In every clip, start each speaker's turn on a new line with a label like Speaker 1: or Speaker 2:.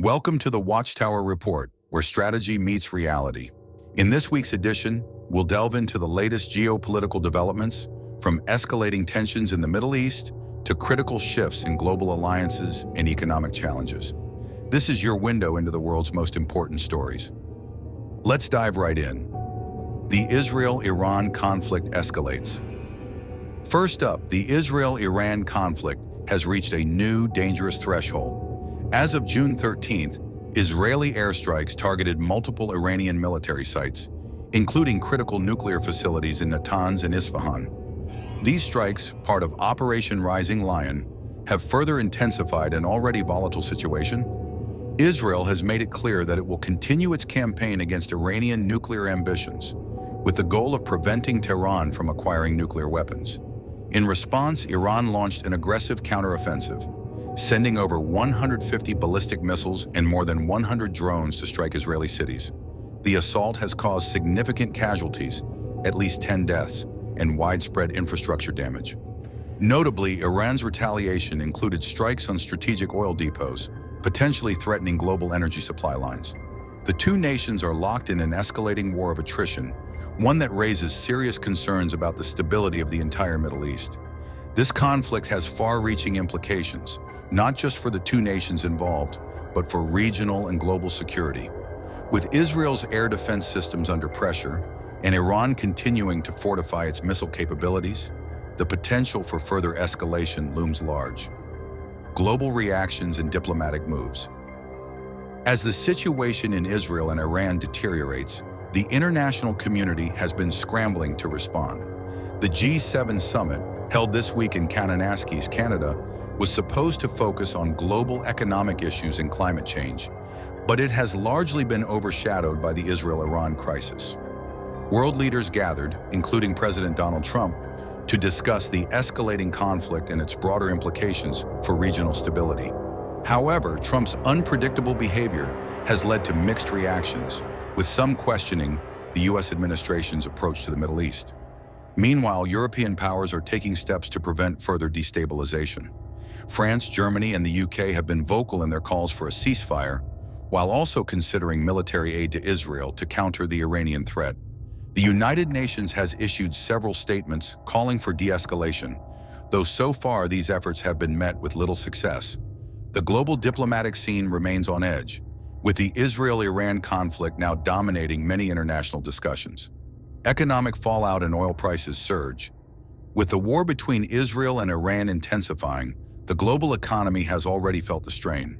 Speaker 1: Welcome to the Watchtower Report, where strategy meets reality. In this week's edition, we'll delve into the latest geopolitical developments, from escalating tensions in the Middle East to critical shifts in global alliances and economic challenges. This is your window into the world's most important stories. Let's dive right in. The Israel-Iran conflict escalates. First up, the Israel-Iran conflict has reached a new dangerous threshold. As of June 13th, Israeli airstrikes targeted multiple Iranian military sites, including critical nuclear facilities in Natanz and Isfahan. These strikes, part of Operation Rising Lion, have further intensified an already volatile situation. Israel has made it clear that it will continue its campaign against Iranian nuclear ambitions, with the goal of preventing Tehran from acquiring nuclear weapons. In response, Iran launched an aggressive counteroffensive, sending over 150 ballistic missiles and more than 100 drones to strike Israeli cities. The assault has caused significant casualties, at least 10 deaths, and widespread infrastructure damage. Notably, Iran's retaliation included strikes on strategic oil depots, potentially threatening global energy supply lines. The two nations are locked in an escalating war of attrition, one that raises serious concerns about the stability of the entire Middle East. This conflict has far-reaching implications, not just for the two nations involved, but for regional and global security. With Israel's air defense systems under pressure and Iran continuing to fortify its missile capabilities, the potential for further escalation looms large. Global reactions and diplomatic moves. As the situation in Israel and Iran deteriorates, the international community has been scrambling to respond. The G7 summit, held this week in Kananaskis, Canada, was supposed to focus on global economic issues and climate change, but it has largely been overshadowed by the Israel-Iran crisis. World leaders gathered, including President Donald Trump, to discuss the escalating conflict and its broader implications for regional stability. However, Trump's unpredictable behavior has led to mixed reactions, with some questioning the U.S. administration's approach to the Middle East. Meanwhile, European powers are taking steps to prevent further destabilization. France, Germany, and the UK have been vocal in their calls for a ceasefire, while also considering military aid to Israel to counter the Iranian threat. The United Nations has issued several statements calling for de-escalation, though so far these efforts have been met with little success. The global diplomatic scene remains on edge, with the Israel-Iran conflict now dominating many international discussions. Economic fallout and oil prices surge. With the war between Israel and Iran intensifying, the global economy has already felt the strain.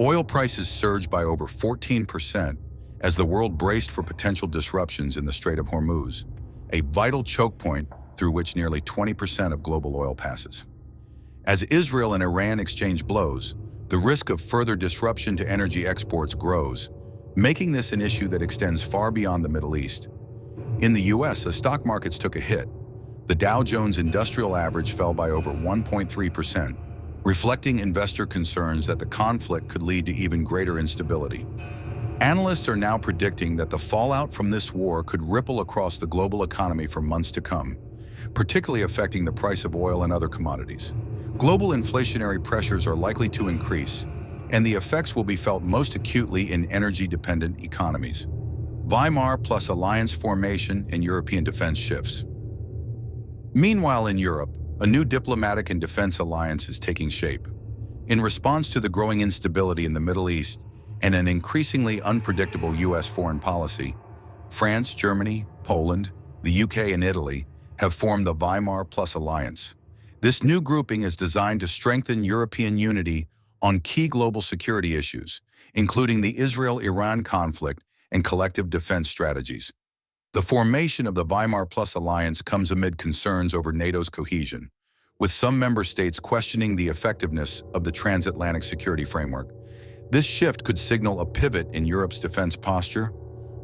Speaker 1: Oil prices surged by over 14% as the world braced for potential disruptions in the Strait of Hormuz, a vital choke point through which nearly 20% of global oil passes. As Israel and Iran exchange blows, the risk of further disruption to energy exports grows, making this an issue that extends far beyond the Middle East. In the US, the stock markets took a hit. The Dow Jones Industrial Average fell by over 1.3%, reflecting investor concerns that the conflict could lead to even greater instability. Analysts are now predicting that the fallout from this war could ripple across the global economy for months to come, particularly affecting the price of oil and other commodities. Global inflationary pressures are likely to increase, and the effects will be felt most acutely in energy-dependent economies. Weimar plus alliance formation and European defense shifts. Meanwhile, in Europe, a new diplomatic and defense alliance is taking shape. In response to the growing instability in the Middle East and an increasingly unpredictable U.S. foreign policy, France, Germany, Poland, the UK, and Italy have formed the Weimar Plus Alliance. This new grouping is designed to strengthen European unity on key global security issues, including the Israel-Iran conflict and collective defense strategies. The formation of the Weimar Plus Alliance comes amid concerns over NATO's cohesion, with some member states questioning the effectiveness of the transatlantic security framework. This shift could signal a pivot in Europe's defense posture,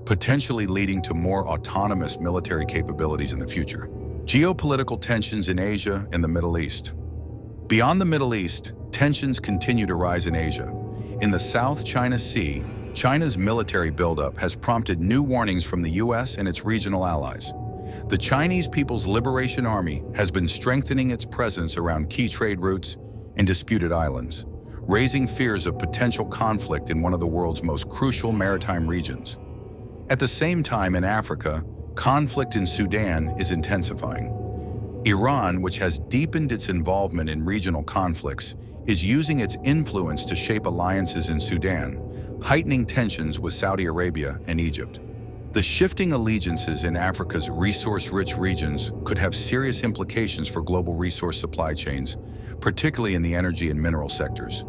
Speaker 1: potentially leading to more autonomous military capabilities in the future. Geopolitical tensions in Asia and the Middle East. Beyond the Middle East, tensions continue to rise in Asia. In the South China Sea, China's military buildup has prompted new warnings from the U.S. and its regional allies. The Chinese People's Liberation Army has been strengthening its presence around key trade routes and disputed islands, raising fears of potential conflict in one of the world's most crucial maritime regions. At the same time, in Africa, conflict in Sudan is intensifying. Iran, which has deepened its involvement in regional conflicts, is using its influence to shape alliances in Sudan, heightening tensions with Saudi Arabia and Egypt. The shifting allegiances in Africa's resource-rich regions could have serious implications for global resource supply chains, particularly in the energy and mineral sectors.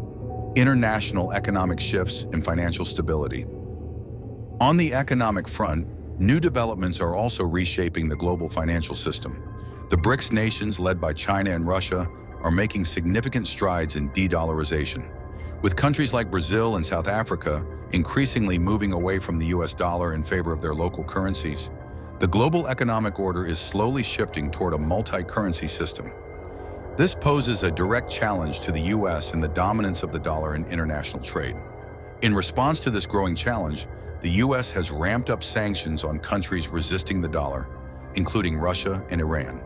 Speaker 1: International economic shifts and financial stability. On the economic front, new developments are also reshaping the global financial system. The BRICS nations, led by China and Russia, are making significant strides in de-dollarization, with countries like Brazil and South Africa increasingly moving away from the US dollar in favor of their local currencies. The global economic order is slowly shifting toward a multi-currency system. This poses a direct challenge to the US and the dominance of the dollar in international trade. In response to this growing challenge, the US has ramped up sanctions on countries resisting the dollar, including Russia and Iran.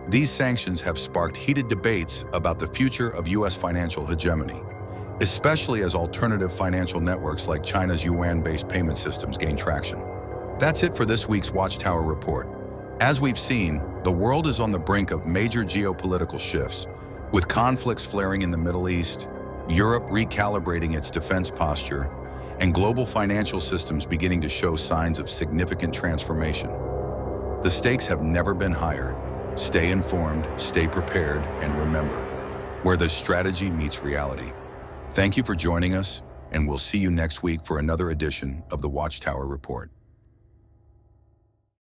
Speaker 1: These sanctions have sparked heated debates about the future of US financial hegemony, especially as alternative financial networks like China's yuan-based payment systems gain traction. That's it for this week's Watchtower Report. As we've seen, the world is on the brink of major geopolitical shifts, with conflicts flaring in the Middle East, Europe recalibrating its defense posture, and global financial systems beginning to show signs of significant transformation. The stakes have never been higher. Stay informed, stay prepared, and remember, where the strategy meets reality. Thank you for joining us, and we'll see you next week for another edition of the Watchtower Report.